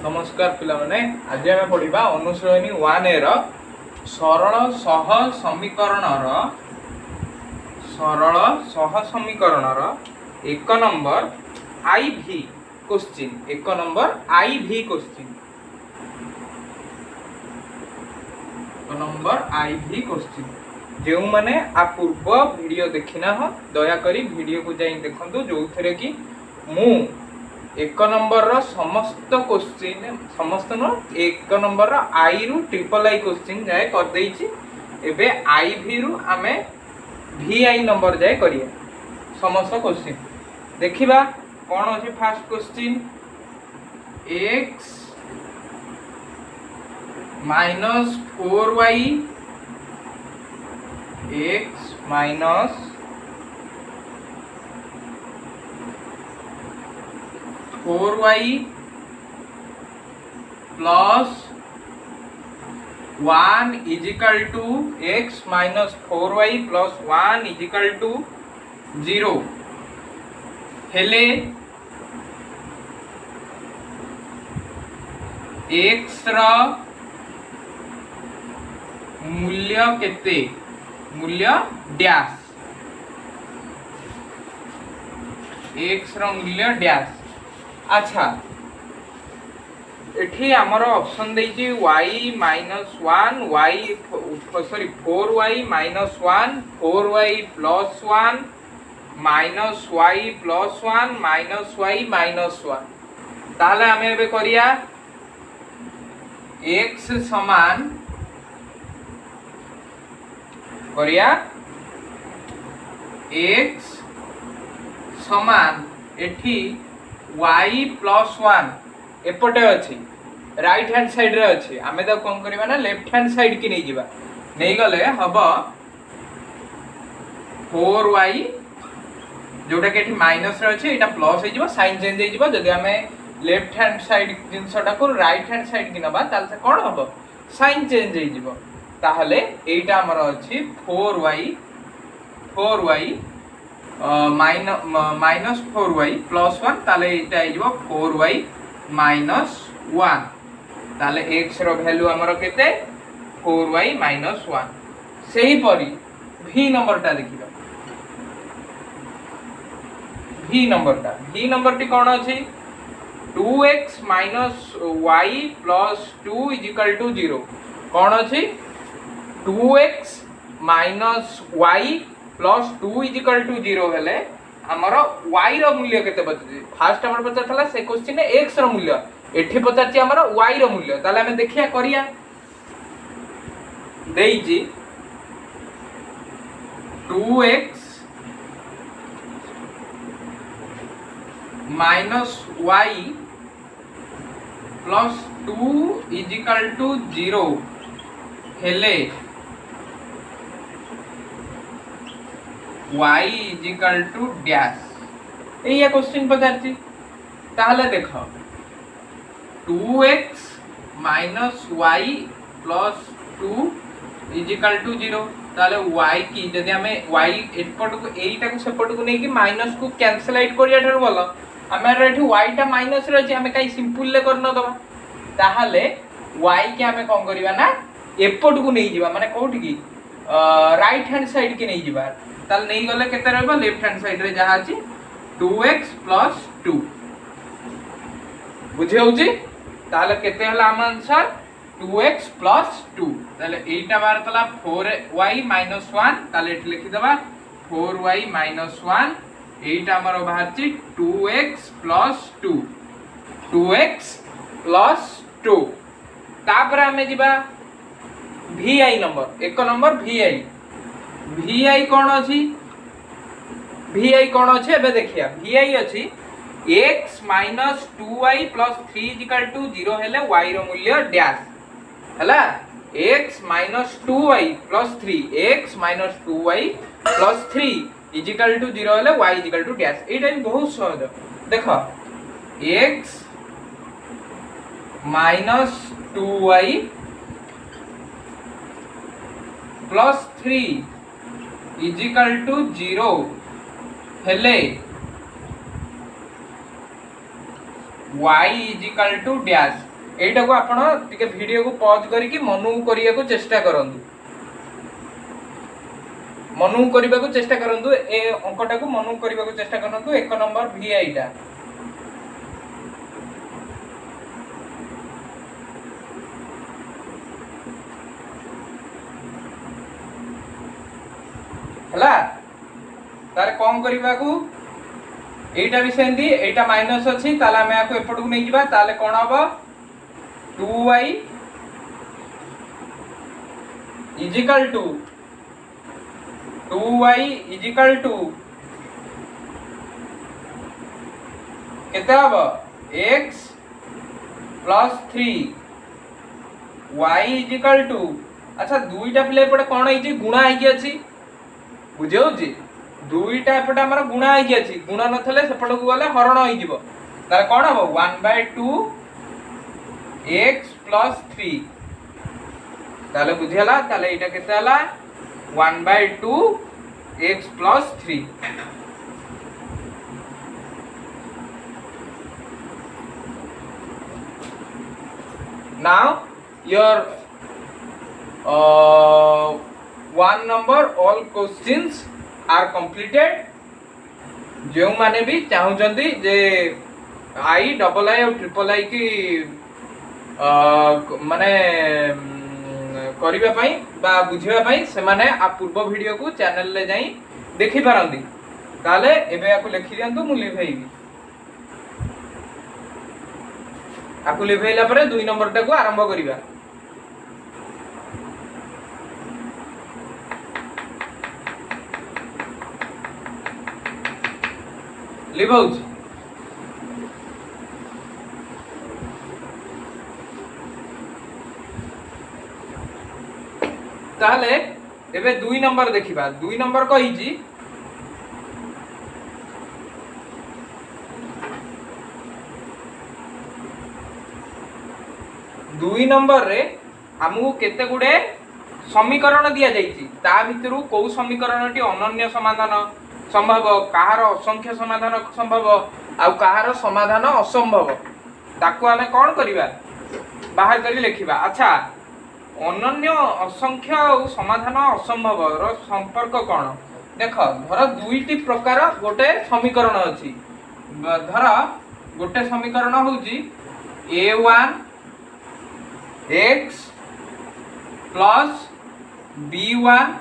नमस्कार पिला माने आज आम पढ़ा अनुश्रेणी 1A सरल सह समीकरण एक नंबर IV क्वेश्चन जो मैंने आ पूर्व वीडियो देखिना हो दयाकोरी वीडियो को जाई देखंतु जो थे कि मु एक नंबर समस्त क्वेश्चन समस्त न एक नंबर आई रु ट्रिपल I क्वेश्चन जाए कर देछि एबे IV रु आमे VI नंबर जाए करिया समस्त क्वेश्चन देखिबा कोन अछि first question x minus 4y x minus 4y plus 1 is equal to x minus 4y plus 1 is equal to 0 हेले x रा मूल्य केते मूल्य डैश x रा मूल्य डैश अच्छा एठी हमर ऑप्शन देछि y minus 1 y sorry 4y minus 1 4y plus 1 minus y plus 1 minus y minus 1 ताले हमें एबे करिया x समान करिया x समान एठी y प्लस 1 एपटे अछि राइट हैंड साइड रे अछि आमे त कोन करबा ना लेफ्ट हैंड साइड की नै जिबा नै गले हबो 4y जोटा के एठी माइनस रे अछि एटा प्लस हे जिवो साइन चेंज हे जिवो जदि आमे लेफ्ट हैंड साइड जिंसटा को राइट हैंड साइड की नबा ताल से कोन हबो साइन चेंज हे जिवो ताहले एटा हमर अछि 4y माइनस 4y प्लस 1 ताले एटा हे जिवो 4y माइनस 1 ताले x रो वैल्यू हमर केते 4y माइनस 1 सेही परी v नंबर देखिबा v नंबर टी कोन अछि 2x minus y plus 2 is equal to 0 कोन अछि 2x minus y plus 2 is equal to 0 हेले हमर y रो मूल्य केते बचि फास्ट हमर पता थला से क्वेश्चन ने x रो मूल्य एठी पचाची हमर y रो मूल्य ताले हमें देखिया करिया देइजी 2x minus y plus 2 is equal to 0 हेले y is equal to dash एया क्वेश्चन पचारची ताहले देखो 2x minus y plus 2 is equal to 0 ताहले y की जदि हमें y एपट को एटा को सेपट को नै कि माइनस को कैंसिल आउट करिया ठर बोलो हमें एठी y टा माइनस रे अछि हमें काई सिंपल ले करन दबा ताहले y के हमें कोन करिवा ना एपट को नै जिबा माने कोठी की राइट हैंड साइड के नै जिबा ताल नहीं गले केते रहबा लेफ्ट हैंड साइड रे जहा अछि 2x प्लस 2 बुझे होउची ताले केते हला हम आंसर 2x प्लस 2 ताले एटा बार तला 4y माइनस 1 ताले एठी लिखि दबा 4y माइनस 1 एटा हमर बाहरची 2x प्लस 2 2x प्लस 2 तापर हमें जिबा VI नंबर एक नंबर VI कोन अछि VI कोन अछि एबे देखिया VI अछि x minus 2y plus 3 is equal to 0 हेले y रो मूल्य डैश हला x minus 2y plus 3 x minus 2y plus 3 is equal to 0 हेले y is equal to dash एटा बहुत सहज देखो x minus 2y plus 3 is equal to 0 हेले y is equal to dash एटा को आपण टिके वीडियो को पॉज करिकि मनू करिया को चेष्टा करंतु मनू करबा को चेष्टा करंतु ए अंकटा को मनू करबा को चेष्टा करंतु 1 नंबर VI टा हला तारे कौन करबा को एटा भी सेंदी एटा माइनस अछि ताले हम याको एपट को नै जिबा ताले कोन हबो 2y is equal to 2y is equal to केते हबो x plus 3 y is equal to अच्छा दुईटा प्ले एपटे कोन है जी गुणा है कि अछि बुझियो जी दुईटा एपटे हमर गुणा है कि अछि गुणा नथले सेपट को गले हरण होई जिवो तार कोन हबो 1/2 x प्लस 3 ताले बुझियला ताले एटा केते हला 1/2 x plus 3 now your 1 number all questions are completed जो माने भी चाहू चंदी जे आई डबल आई और ट्रिपल आई की माने करिबा पई बा बुझिबा पई से माने आ पूर्व वीडियो को चैनल ले जाई देखि पारंदी ताले एबे आकु लिखि दियंतु मु लिखैबी आकु लिखैला परे 2 नंबर टा को आरंभ करिबा लिभाउच ताले एबे 2 नंबर देखिबा 2 नंबर कहि जी 2 नंबर रे हमहु केते गुडे समीकरण दिया जाईची ता भितरु को समीकरणटी अनन्य समाधान संभव कहार असंख्य समाधान संभव आ कहार समाधान असंभव ताकू हमें कौन करिबा बाहर करी लिखिबा अच्छा अनन्य असंख्य और समाधान असंभव रो संपर्क कौन देख धर दुईटी प्रकार गोटे समीकरण अछि धर गोटे समीकरण होउची a1 x plus b1